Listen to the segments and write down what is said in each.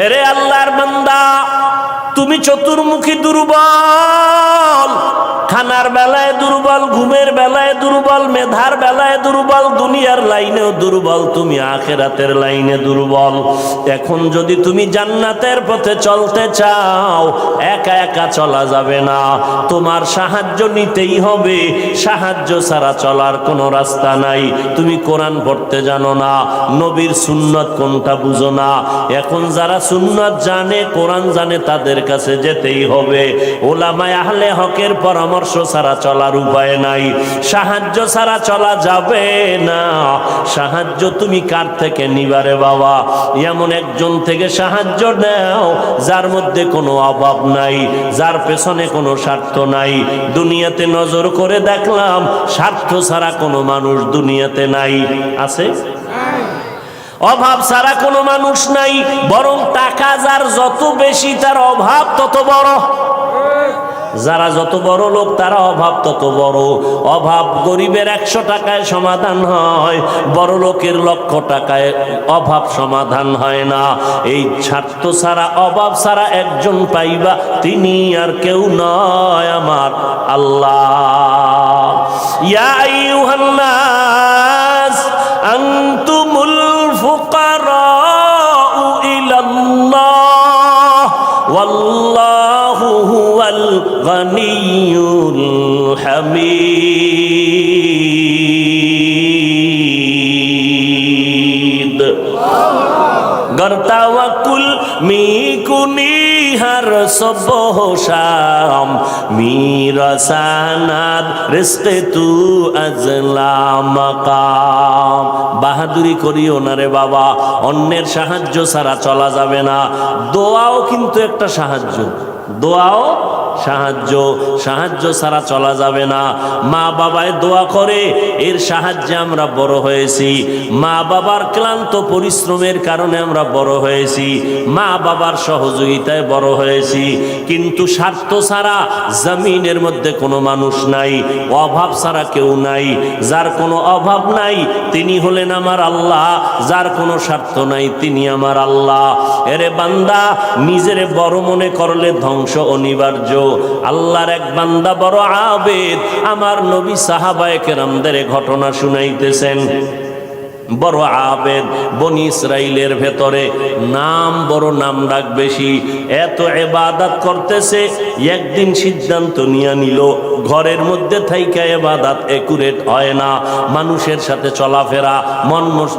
এরে আল্লাহর বান্দা, তুমি চতুর্মুখী দুর্বল, খানার বেলায় দুর্বল, ঘুমের বেলায় দুর্বল, মেধার বেলায় দুর্বল, দুনিয়ার লাইনেও দুর্বল, তুমি আখিরাতের লাইনে দুর্বল। এখন যদি তুমি জান্নাতের পথে চলতে চাও, একা একা চলা যাবে না, তোমার সাহায্য নিতেই হবে। সাহায্য ছাড়া চলার কোনো রাস্তা নাই। তুমি কোরআন পড়তে জানো না, নবীর সুন্নত কোনটা বুঝো না। এখন যারা সুন্নত জানে, কোরআন জানে, তাদের কাছে যেতেই হবে। ওলামায়ে আহলে হকের পরামর্শ ছাড়া চলার উপায় নাই, সাহায্য ছাড়া চলা যাবে না। সাহায্য তুমি কার থেকে নিবারে বাবা? এমন একজন থেকে সাহায্য নাও যার মধ্যে কোনো অভাব নাই, যার পেছনে কোনো স্বার্থ নাই। দুনিয়াতে নজর করে দেখলাম স্বার্থ ছাড়া কোনো মানুষ দুনিয়াতে নাই। আছে? অভাব ছাড়া কোনো মানুষ নাই, বরং টাকা যার যত বেশি তার অভাব তত বড়। যারা যত বড় লোক তারা অভাব তত বড়। অভাব গরিবের 100 টাকায় সমাধান হয়, বড় লোকের 1,00,000 টাকায় অভাব সমাধান হয় না। এই স্বার্থ ছাড়া, অভাব ছাড়া একজন পাইবা, তিনি আর কেউ নয়, আমার আল্লাহ। ইয়া আইয়ুহান নাস আনতুমুল ফুকারাউ ইলাল্লাহ ওয়াল্লাহু হুয়াল গনিয়্যুল হামিদ। गर तवक्कुल मीकुनी हर सुबह शाम, मीरा सानाद रिस्के तू अजला मकाम। বাহাদুরি করিও না রে বাবা, অন্যের সাহায্য ছাড়া চলা যাবে না। দোয়াও কিন্তু একটা সাহায্য, দোয়াও সাহায্য, সাহায্য ছাড়া চলা যাবে না। মা বাবায় দোয়া করে, এর সাহায্যে আমরা বড় হয়েছি। মা বাবার ক্লান্ত পরিশ্রমের কারণে আমরা বড় হয়েছি, মা বাবার সহযোগিতায় বড় হয়েছি। কিন্তু স্বার্থ ছাড়া জমিনের মধ্যে কোনো মানুষ নাই, অভাব ছাড়া কেউ নাই। যার কোনো অভাব নাই তিনি হলেন আমার আল্লাহ, যার কোনো স্বার্থ নাই তিনি আমার আল্লাহ। এরে বান্দা, নিজেরে বড় মনে করলে ধ্বংস অনিবার্য। আল্লাহর এক বান্দা বড় আবেদ, আমার নবী সাহাবায়ে কেরামদের ঘটনা শুনাইতেছেন। বড় আবেদ, বনি ইসরাইলের ভেতরে নাম বড়, নাম ডাক বেশি, এত ইবাদত করতেছে। একদিন সিদ্ধান্ত নিয়ে নিল, ঘরের মধ্যে থাইকা ইবাদত একুরেট হয় না, মানুষের সাথে চলাফেরা,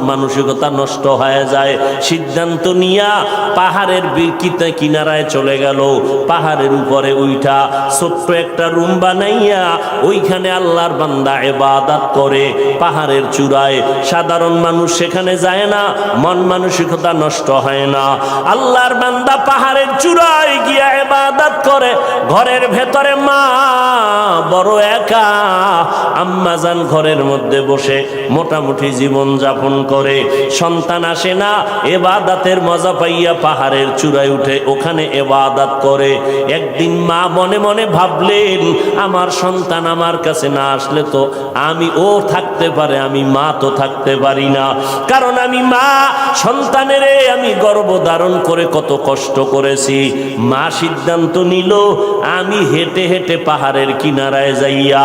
মানসিকতা নষ্ট হয়ে যায়। সিদ্ধান্ত নিয়া পাহাড়ের বিকিতে কিনারায় চলে গেল। পাহাড়ের উপরে উইঠা ছোট্ট একটা রুম বানাইয়া ওইখানে আল্লাহর বান্দা ইবাদত করে। পাহাড়ের চূড়ায় সাধারণ মানুষ সেখানে যায় না, মন মানসিকতা নষ্ট হয় না। আল্লাহর বান্দা পাহাড়ের চূড়ায় গিয়া ইবাদত করে। ঘরের ভেতরে মা বড় একা, আম্মা জান ঘরের মধ্যে বসে মোটামুটি জীবন যাপন করে। সন্তান আসে না, ইবাদতের মজা পাইয়া পাহাড়ের চূড়ায় উঠে ওখানে ইবাদত করে। একদিন মা মনে মনে ভাবলেন, আমার সন্তান আমার কাছে না আসলে তো আমি ও থাকতে পারে, আমি মা তো থাকতে পারি না। কারণ আমি মা, সন্তানের আমি গর্ভ ধারণ করে কত কষ্ট করেছি। মা সিদ্ধান্ত নিল, আমি হেঁটে হেঁটে পাহাড়ের কিনারায় যাইয়া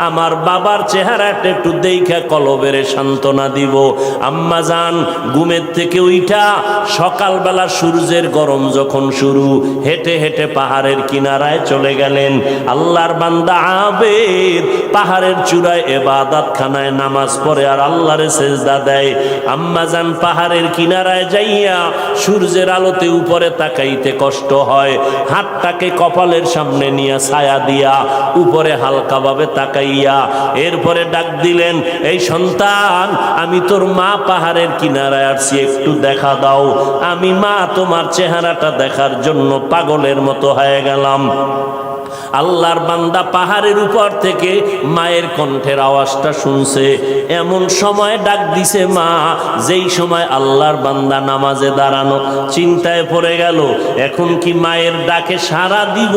আমার বাবার চেহারাটা একটু দেখা কলবের সান্ত্বনা দিব। আম্মা জান ঘুমের থেকে উঠা সকালবেলা সূর্যের গরম যখন শুরু, হেঁটে হেঁটে পাহাড়ের কিনারায় চলে গেলেন। আল্লাহর বান্দা আবেদ পাহাড়ের চূড়ায় ইবাদত খানায় নামাজ পড়ে আর আল্লাহরে সেজদা দেয়। আম্মা জান পাহাড়ের কিনারায় যাইয়া সূর্যের আলোতে উপরে তাকাইতে কষ্ট হয়, হাতটাকে কপালের সামনে নিয়ে ছায়া দিয়া উপরে হালকাভাবে তাকাইয়া এরপরে ডাক দিলেন, এই সন্তান, আমি তোর মা পাহাড়ের কিনারায় আসছি, একটু দেখা দাও। আমি মা তোমার চেহারাটা দেখার জন্য পাগলের মতো হয়ে গেলাম। আল্লাহর বান্দা পাহাড়ের উপর থেকে মায়ের কণ্ঠের আওয়াজটা শুনছে। এমন সময় ডাক দিছে মা, যেই সময় আল্লাহর বান্দা নামাজে দাঁড়ানো। চিন্তায় পড়ে গেল, এখন কি মায়ের ডাকে সাড়া দিব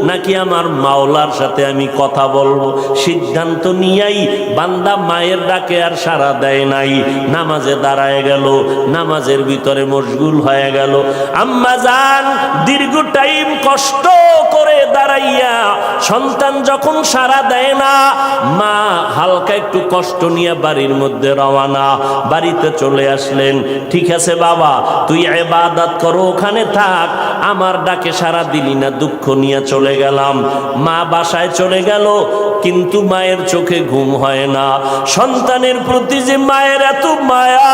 নাকি আমার মাওলার সাথে আমি কথা বলবো। সিদ্ধান্ত নিয়েই বান্দা মায়ের ডাকে আর সাড়া দেয় নাই, নামাজে দাঁড়ায় গেল, নামাজের ভিতরে মশগুল হয়ে গেল। আম্মা জান দীর্ঘ টাইম কষ্ট করে দাঁড়াইয়া সন্তান যখন সাড়া দেয় না, মা হালকা একটু কষ্ট নিয়ে বাড়ির মধ্যে রওনা। বাড়িতে চলে আসলেন। ঠিক আছে বাবা, তুই ইবাদত করো, ওখানে থাক, আমার ডাকে সাড়া দিলি না, দুঃখ নিয়ে চলে গেলাম। মা বাসায় চলে গেল, কিন্তু মায়ের চোখে ঘুম হয় না। সন্তানের প্রতি যে মায়ের এত মায়া,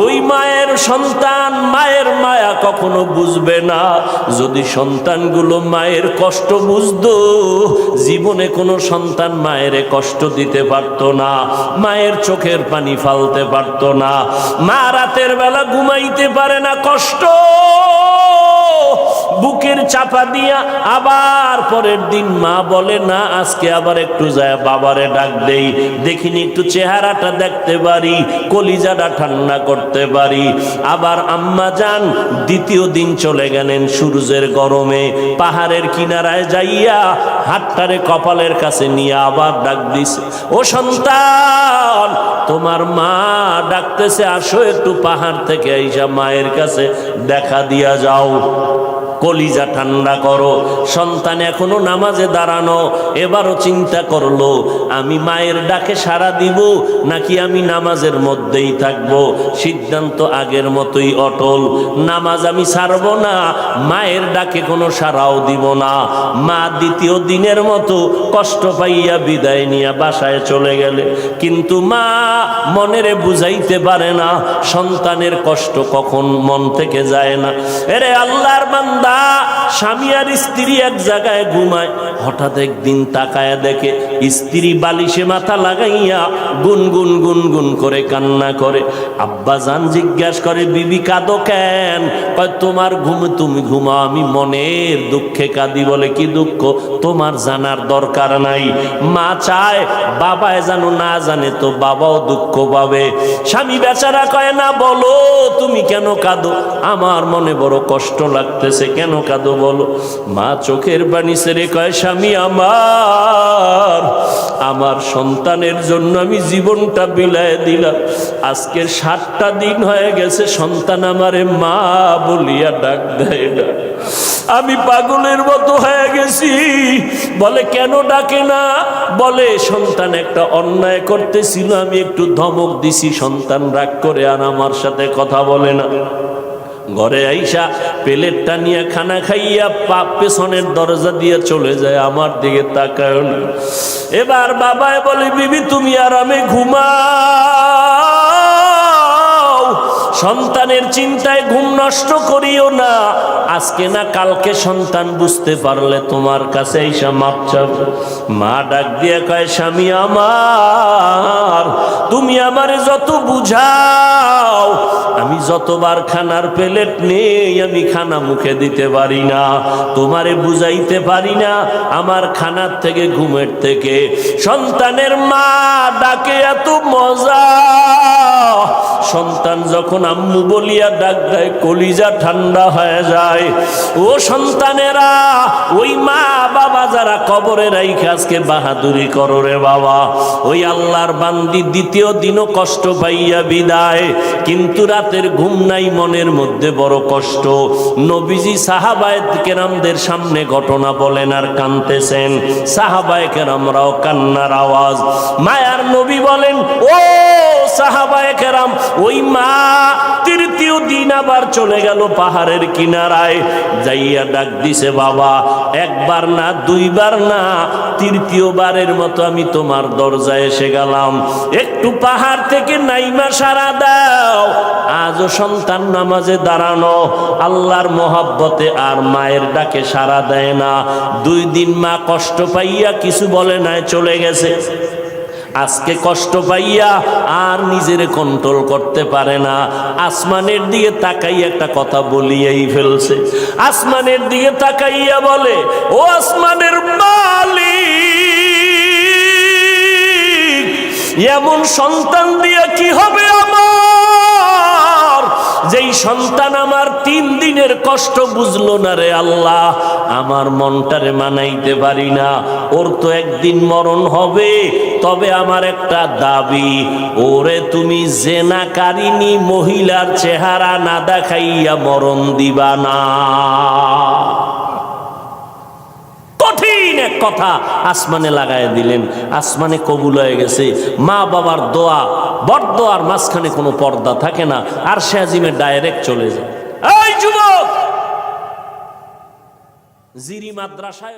ওই মায়ের সন্তান মায়ের মায়া কখনো বুঝবে না। যদি সন্তানগুলো মায়ের কষ্ট বুঝতো, জীবনে কোনো সন্তান মায়ের কষ্ট দিতে পারত না, মায়ের চোখের পানি ফালতে পারত না। মা রাতের বেলা ঘুমাইতে পারে না, কষ্ট বুকের চাপা দিয়া। আবার পরের দিন মা বলে, না আজকে আবার একটু যায় বাবারে ডাক দেই, দেখিনি একটু চেহারাটা দেখতে পারি, কলিজাটা ঠান্ডা করতে পারি। আবার আম্মা যান দ্বিতীয় দিন চলে গেলেন সূর্যের গরমে, পাহাড়ের কিনারায় যাইয়া হাতটারে কপালের কাছে নিয়ে আবার ডাক দিছে, ও সন্তান তোমার মা ডাকতেছে, আসো একটু পাহাড় থেকে আইসা মায়ের কাছে দেখা দিয়া যাও, কলিজা ঠান্ডা করো। সন্তান এখনো নামাজে দাঁড়ানো, এবারও চিন্তা করলো, আমি মায়ের ডাকে সাড়া দিব নাকি আমি নামাজের মধ্যেই থাকব। সিদ্ধান্ত আগের মতোই অটল, নামাজ আমি ছাড়ব না, মায়ের ডাকে কোনো সাড়াও দিব না। মা দ্বিতীয় দিনের মতো কষ্ট পাইয়া বিদায় নিয়ে বাসায় চলে গেলে, কিন্তু মা মনেরে বুঝাইতে পারে না সন্তানের কষ্ট কখন মন থেকে যায় না। এরে আল্লাহর বান্দা, স্বামী আর স্ত্রী এক জায়গায় ঘুমায়, হঠাৎ একদিন তাকায় দেখে স্ত্রী বালিশে মাথা লাগাইয়া গুনগুন গুনগুন করে কান্না করে। আব্বা জান জিজ্ঞাসা করে, বিবি কাঁদো কেন? কয় তোমার ঘুম তুমি ঘুমাও, আমি মনের দুঃখে কাঁদি। বলে কি দুঃখ? তোমার জানার দরকার নাই। মা চায় বাবায় জানো, না জানে তো বাবাও দুঃখ পাবে। স্বামী বেচারা কয়, না বলো তুমি কেন কাঁদো? আমার মনে বড় কষ্ট লাগতেছে, কেন কাঁদো বলো। মা চোখের পানি ছেড়ে কয়, স্বামী আমার সন্তানের জন্য আমি জীবনটা বিলায় দিলাম। আজকের 7টা দিন হয়ে গেছে সন্তান আমারে মা বলিয়া ডাক দেয় না, আমি পাগলের মতো হয়ে গেছি। বলে কেন ডাকে না? বলে সন্তান একটা অন্যায় করতেছিল, আমি একটু ধমক দিছি, সন্তান রাগ করে আর আমার সাথে কথা বলে না। ঘরে আইসা প্লেটটা নিয়ে খানা খাইয়া পেছনের দরজা দিয়ে চলে যায়, আমার দিকে তাকায় না। এবার বাবায় বলে, বিবি তুমি আরামে ঘুমাও, সন্তানের চিন্তায় ঘুম নষ্ট করিও না। আজকে না কালকে সন্তান বুঝতে পারলে তোমার কাছে আইসা মাপ চাবে। মা ডাক দিয়ে কয়, স্বামী আমার, তুমি আমারে যত বুঝাও, আমি যতবার খানার প্লেট নেই আমি খানা মুখে দিতে পারি না, তোমারে বুঝাইতে পারি না আমার খানার থেকে ঘুমের থেকে সন্তানের মা ডাকে এত মজা। সন্তান যখন আম্মু বলিয়া ডাক দেয়, কলিজা ঠান্ডা হয়ে যায়। ও সন্তানেরা, ওই মা বাবা যারা কবরে রাইখা আজকে বাহাদুরি করো রে বাবা, ওই আল্লাহর বান্দি দ্বিতীয় দিনও কষ্ট পাইয়া বিদায়, কিন্তু রাতের ঘুম নাই, মনের মধ্যে বড় কষ্ট। নবীজি সাহাবায়ে কেরামদের সামনে ঘটনা বলেন আর কাঁদতেছেন। সাহাবায়ে কেরামরাও কান্নার আওয়াজ। মায়ার নবী বলেন, ও সাহাবায়ে কেরাম, ওই মা তৃতীয় দিন আবার চলে গেল পাহাড়ের কিনারায়, যাইয়া ডাক দিছে, বাবা একবার না দুইবার না, তৃতীয়বারের মতো আমি তোমার দরজায় এসে গেলাম, একটু পাহাড় থেকে নাইমা সারা দাও। আজও সন্তান নামাজে দাঁড়ানো, আল্লাহর মহব্বতে আর মায়ের ডাকে সারা দেয় না। 2 দিন মা কষ্ট পাইয়া কিছু বলে নাই, চলে গেছে। আজকে কষ্ট পাইয়া আর নিজের কন্ট্রোল করতে পারে না, আসমানের দিকে তাকাইয়া একটা কথা বলিয়াই ফেলছে। আসমানের দিকে তাকাইয়া বলে, ও আসমানের মালিক, এমন সন্তান দিয়া কি হবে আমার, যেই সন্তান আমার 3 দিনের কষ্ট বুঝলো না রে আল্লাহ, আমার মনটারে মানাইতে পারি না। ওর তো একদিন মরণ হবে, তবে আমার একটা দাবি, ওরে তুমি জেনাকারিনী মহিলার চেহারা না দেখাইয়া মরণ দিবা না। কঠিন এক কথা আসমানে লাগায় দিলেন, আসমানে কবুল হয়ে গেছে। মা বাবার দোয়া, বরদোয়ার মাঝখানে কোনো পর্দা থাকে না, আর সে আজিমে ডাইরেক্ট চলে যায়। এই যুবক, জিরি মাদ্রাসায়